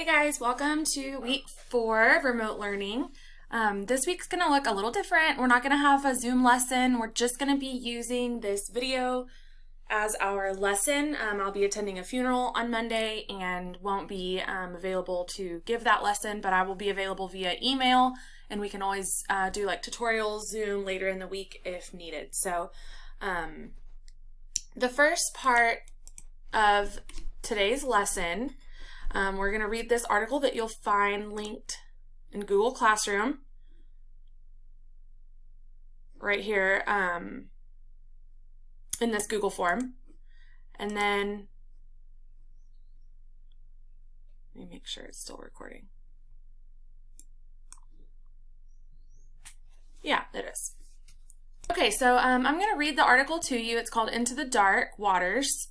Hey guys, welcome to week 4 of remote learning. This week's going to look a little different. We're not going to have a Zoom lesson. We're just going to be using this video as our lesson. I'll be attending a funeral on Monday and won't be available to give that lesson, but I will be available via email, and we can always do like tutorials, Zoom later in the week if needed. So the first part of today's lesson, we're going to read this article that you'll find linked in Google Classroom right here in this Google form. And then, let me make sure it's still recording. Yeah, it is. Okay, so I'm going to read the article to you. It's called Into the Dark Waters.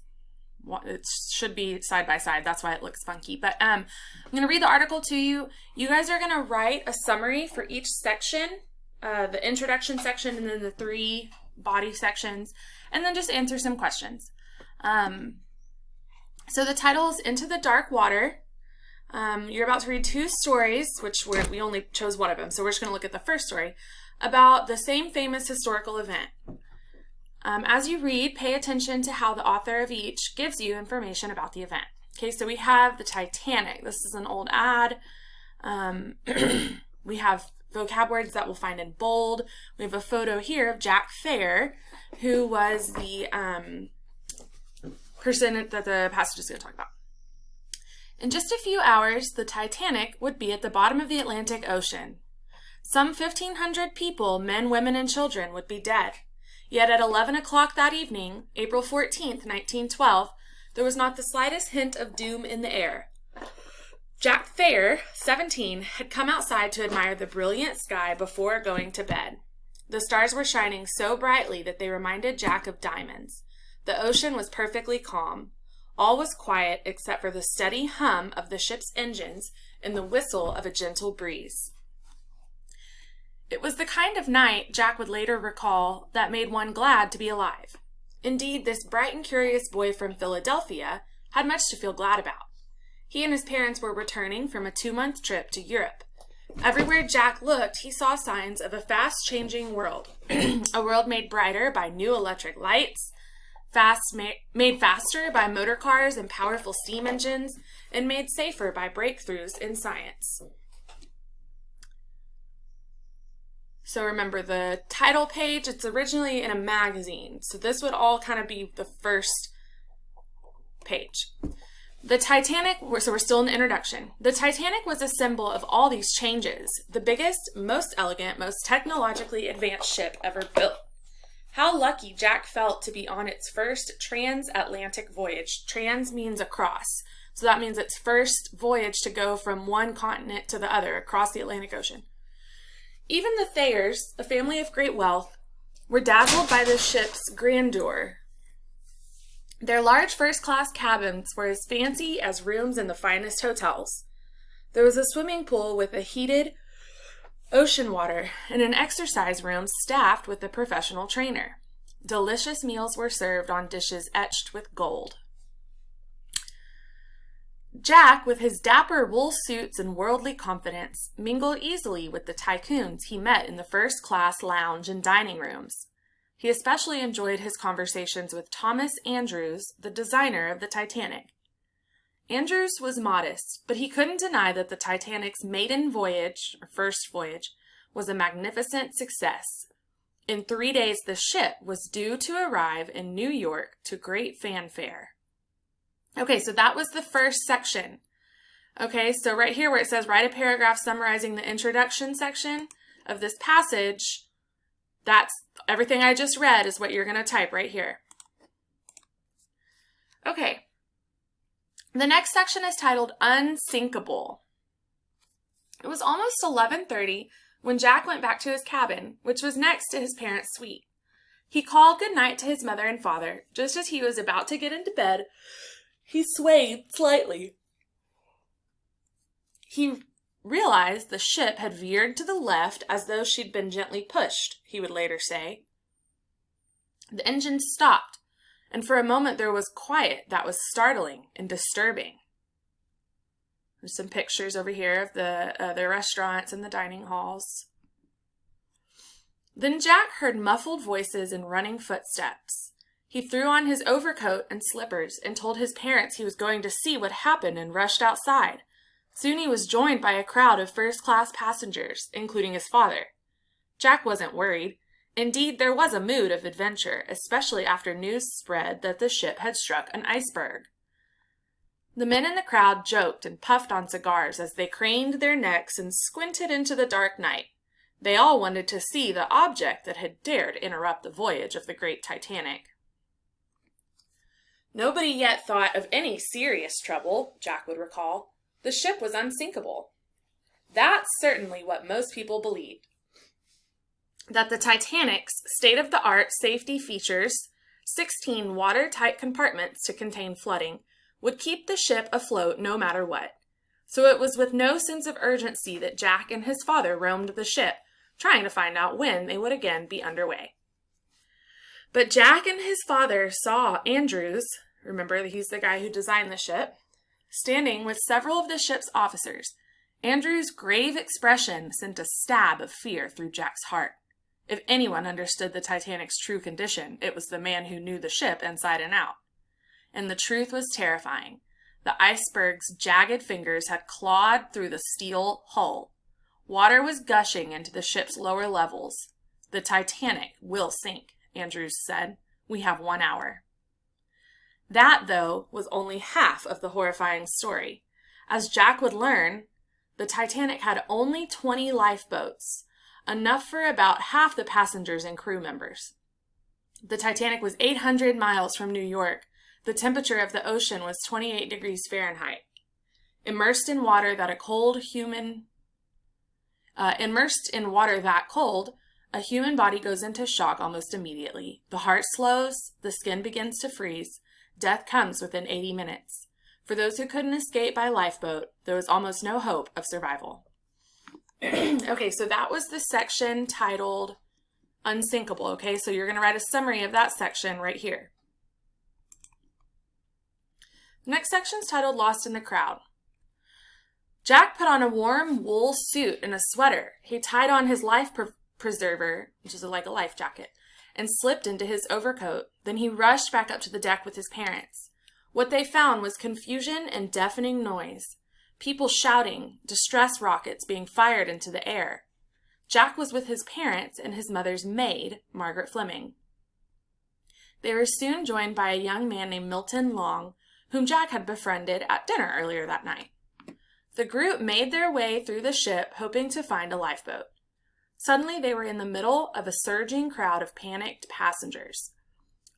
It should be side by side, that's why it looks funky, but I'm going to read the article to you. You guys are going to write a summary for each section, the introduction section and then the 3 body sections, and then just answer some questions. So the title is Into the Dark Water. You're about to read 2 stories, which we only chose one of them, so we're just going to look at the first story, about the same famous historical event. As you read, pay attention to how the author of each gives you information about the event. Okay, so we have the Titanic. This is an old ad. We have vocab words that we'll find in bold. We have a photo here of Jack Thayer, who was the person that the passage is going to talk about. In just a few hours, the Titanic would be at the bottom of the Atlantic Ocean. Some 1,500 people, men, women, and children, would be dead. Yet at 11 o'clock that evening, April 14th, 1912, there was not the slightest hint of doom in the air. Jack Thayer, 17, had come outside to admire the brilliant sky before going to bed. The stars were shining so brightly that they reminded Jack of diamonds. The ocean was perfectly calm. All was quiet except for the steady hum of the ship's engines and the whistle of a gentle breeze. It was the kind of night, Jack would later recall, that made one glad to be alive. Indeed, this bright and curious boy from Philadelphia had much to feel glad about. He and his parents were returning from a 2-month trip to Europe. Everywhere Jack looked, he saw signs of a fast-changing world, a world made brighter by new electric lights, made faster by motor cars and powerful steam engines, and made safer by breakthroughs in science. So remember the title page, it's originally in a magazine. So this would all kind of be the first page. The Titanic, so we're still in the introduction. The Titanic was a symbol of all these changes. The biggest, most elegant, most technologically advanced ship ever built. How lucky Jack felt to be on its first transatlantic voyage. Trans means across. So that means its first voyage to go from one continent to the other across the Atlantic Ocean. Even the Thayers, a family of great wealth, were dazzled by the ship's grandeur. Their large first-class cabins were as fancy as rooms in the finest hotels. There was a swimming pool with a heated ocean water and an exercise room staffed with a professional trainer. Delicious meals were served on dishes etched with gold. Jack, with his dapper wool suits and worldly confidence, mingled easily with the tycoons he met in the first-class lounge and dining rooms. He especially enjoyed his conversations with Thomas Andrews, the designer of the Titanic. Andrews was modest, but he couldn't deny that the Titanic's maiden voyage, or first voyage, was a magnificent success. In 3 days, the ship was due to arrive in New York to great fanfare. Okay, so that was the first section. Okay, so right here where it says write a paragraph summarizing the introduction section of this passage, that's everything I just read is what you're going to type right here. Okay, the next section is titled Unsinkable. It was almost 11:30 when Jack went back to his cabin, which was next to his parents' suite. He called goodnight to his mother and father. Just as he was about to get into bed, he swayed slightly. He realized the ship had veered to the left as though she'd been gently pushed, he would later say. The engines stopped, and for a moment there was quiet that was startling and disturbing. There's some pictures over here of the restaurants and the dining halls. Then Jack heard muffled voices and running footsteps. He threw on his overcoat and slippers and told his parents he was going to see what happened and rushed outside. Soon he was joined by a crowd of first-class passengers, including his father. Jack wasn't worried. Indeed, there was a mood of adventure, especially after news spread that the ship had struck an iceberg. The men in the crowd joked and puffed on cigars as they craned their necks and squinted into the dark night. They all wanted to see the object that had dared interrupt the voyage of the great Titanic. Nobody yet thought of any serious trouble, Jack would recall. The ship was unsinkable. That's certainly what most people believed. That the Titanic's state-of-the-art safety features, 16 watertight compartments to contain flooding, would keep the ship afloat no matter what. So it was with no sense of urgency that Jack and his father roamed the ship, trying to find out when they would again be underway. But Jack and his father saw Andrews, remember he's the guy who designed the ship, standing with several of the ship's officers. Andrews' grave expression sent a stab of fear through Jack's heart. If anyone understood the Titanic's true condition, it was the man who knew the ship inside and out. And the truth was terrifying. The iceberg's jagged fingers had clawed through the steel hull. Water was gushing into the ship's lower levels. The Titanic will sink, Andrews said. We have 1 hour. That, though, was only half of the horrifying story. As Jack would learn, the Titanic had only 20 lifeboats, enough for about half the passengers and crew members. The Titanic was 800 miles from New York. The temperature of the ocean was 28 degrees Fahrenheit. Immersed in water that cold, a human body goes into shock almost immediately. The heart slows, the skin begins to freeze. Death comes within 80 minutes. For those who couldn't escape by lifeboat, there was almost no hope of survival. Okay, so that was the section titled Unsinkable, okay? So you're going to write a summary of that section right here. The next section is titled Lost in the Crowd. Jack put on a warm wool suit and a sweater. He tied on his life preserver, which is like a life jacket, and slipped into his overcoat. Then he rushed back up to the deck with his parents. What they found was confusion and deafening noise. People shouting, distress rockets being fired into the air. Jack was with his parents and his mother's maid, Margaret Fleming. They were soon joined by a young man named Milton Long, whom Jack had befriended at dinner earlier that night. The group made their way through the ship, hoping to find a lifeboat. Suddenly, they were in the middle of a surging crowd of panicked passengers.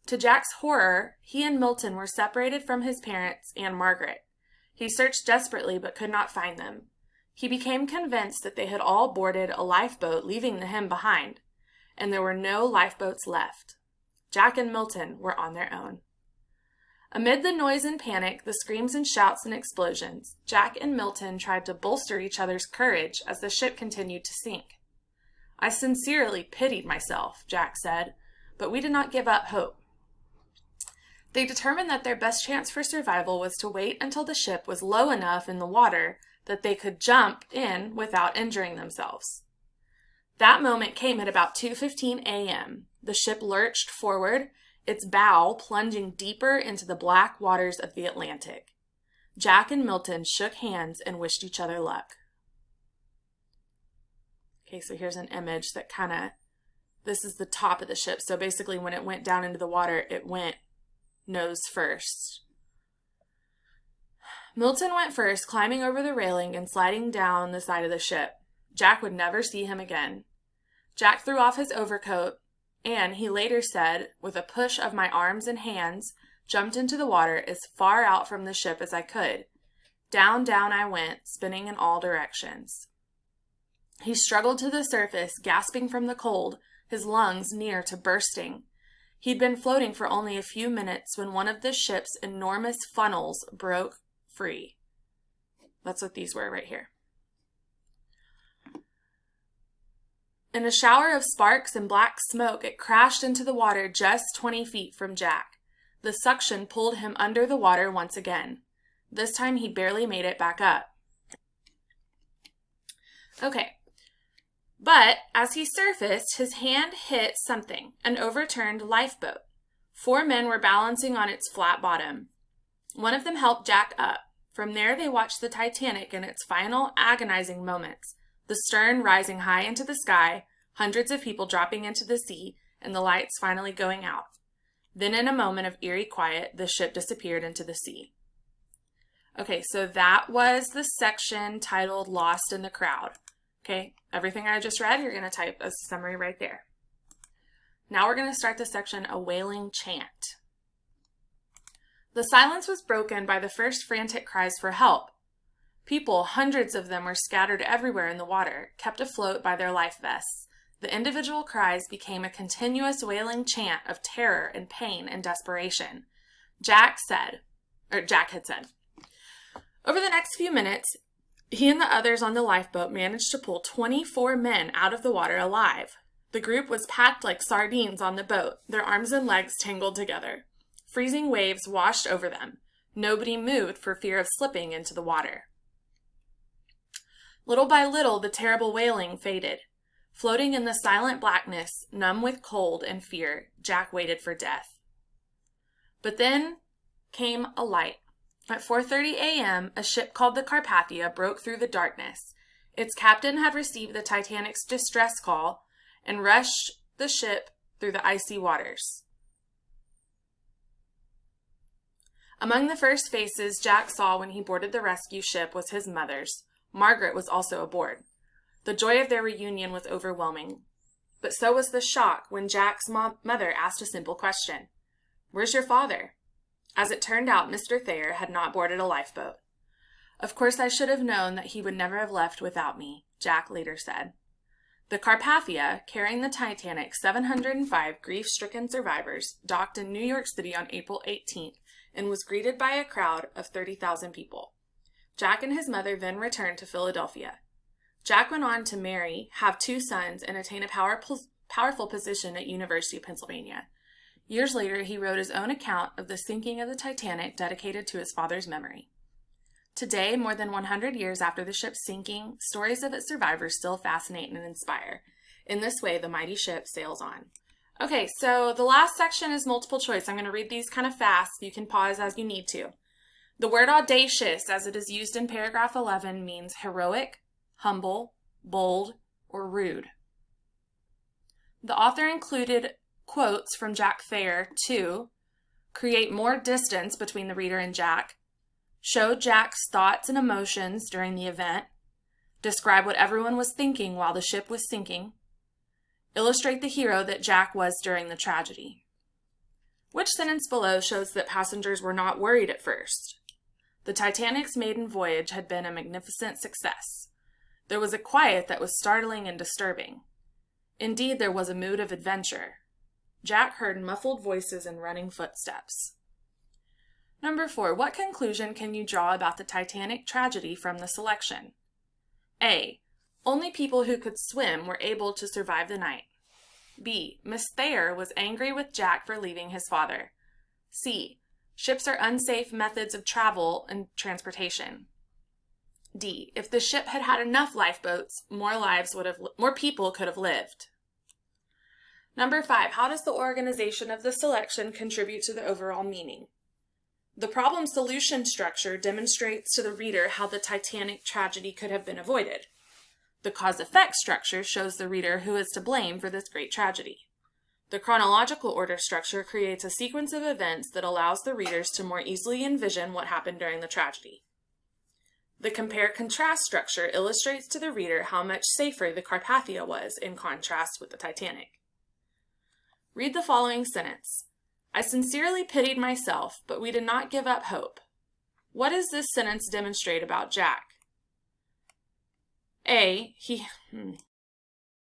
To Jack's horror, he and Milton were separated from his parents and Margaret. He searched desperately but could not find them. He became convinced that they had all boarded a lifeboat, leaving him behind, and there were no lifeboats left. Jack and Milton were on their own. Amid the noise and panic, the screams and shouts and explosions, Jack and Milton tried to bolster each other's courage as the ship continued to sink. I sincerely pitied myself, Jack said, but we did not give up hope. They determined that their best chance for survival was to wait until the ship was low enough in the water that they could jump in without injuring themselves. That moment came at about 2:15 a.m. The ship lurched forward, its bow plunging deeper into the black waters of the Atlantic. Jack and Milton shook hands and wished each other luck. Okay, so here's an image that this is the top of the ship. So basically when it went down into the water, it went nose first. Milton went first, climbing over the railing and sliding down the side of the ship. Jack would never see him again. Jack threw off his overcoat, and, he later said, with a push of my arms and hands, jumped into the water as far out from the ship as I could. Down, down I went, spinning in all directions. He struggled to the surface, gasping from the cold, his lungs near to bursting. He'd been floating for only a few minutes when one of the ship's enormous funnels broke free. That's what these were right here. In a shower of sparks and black smoke, it crashed into the water just 20 feet from Jack. The suction pulled him under the water once again. This time he barely made it back up. Okay. But as he surfaced, his hand hit something, an overturned lifeboat. 4 men were balancing on its flat bottom. One of them helped Jack up. From there, they watched the Titanic in its final agonizing moments, the stern rising high into the sky, hundreds of people dropping into the sea, and the lights finally going out. Then in a moment of eerie quiet, the ship disappeared into the sea. Okay, so that was the section titled Lost in the Crowd. Okay, everything I just read, you're going to type as a summary right there. Now we're going to start the section, A Wailing Chant. The silence was broken by the first frantic cries for help. People, hundreds of them, were scattered everywhere in the water, kept afloat by their life vests. The individual cries became a continuous wailing chant of terror and pain and desperation. Jack had said. Over the next few minutes, he and the others on the lifeboat managed to pull 24 men out of the water alive. The group was packed like sardines on the boat, their arms and legs tangled together. Freezing waves washed over them. Nobody moved for fear of slipping into the water. Little by little, the terrible wailing faded. Floating in the silent blackness, numb with cold and fear, Jack waited for death. But then came a light. At 4:30 a.m., a ship called the Carpathia broke through the darkness. Its captain had received the Titanic's distress call and rushed the ship through the icy waters. Among the first faces Jack saw when he boarded the rescue ship was his mother's. Margaret was also aboard. The joy of their reunion was overwhelming. But so was the shock when Jack's mother asked a simple question. "Where's your father?" As it turned out, Mr. Thayer had not boarded a lifeboat. "Of course I should have known that he would never have left without me," Jack later said. The Carpathia, carrying the Titanic's 705 grief-stricken survivors, docked in New York City on April 18th and was greeted by a crowd of 30,000 people. Jack and his mother then returned to Philadelphia. Jack went on to marry, have 2 sons, and attain a powerful position at University of Pennsylvania. Years later, he wrote his own account of the sinking of the Titanic dedicated to his father's memory. Today, more than 100 years after the ship's sinking, stories of its survivors still fascinate and inspire. In this way, the mighty ship sails on. Okay, so the last section is multiple choice. I'm going to read these kind of fast. You can pause as you need to. The word audacious, as it is used in paragraph 11, means heroic, humble, bold, or rude. The author included quotes from Jack Thayer to create more distance between the reader and Jack, show Jack's thoughts and emotions during the event, describe what everyone was thinking while the ship was sinking, illustrate the hero that Jack was during the tragedy. Which sentence below shows that passengers were not worried at first? The Titanic's maiden voyage had been a magnificent success. There was a quiet that was startling and disturbing. Indeed, there was a mood of adventure. Jack heard muffled voices and running footsteps. Number 4, what conclusion can you draw about the Titanic tragedy from the selection? A. Only people who could swim were able to survive the night. B. Miss Thayer was angry with Jack for leaving his father. C. Ships are unsafe methods of travel and transportation. D. If the ship had had enough lifeboats, more people could have lived. Number 5, how does the organization of the selection contribute to the overall meaning? The problem-solution structure demonstrates to the reader how the Titanic tragedy could have been avoided. The cause-effect structure shows the reader who is to blame for this great tragedy. The chronological order structure creates a sequence of events that allows the readers to more easily envision what happened during the tragedy. The compare-contrast structure illustrates to the reader how much safer the Carpathia was in contrast with the Titanic. Read the following sentence. I sincerely pitied myself, but we did not give up hope. What does this sentence demonstrate about Jack? A.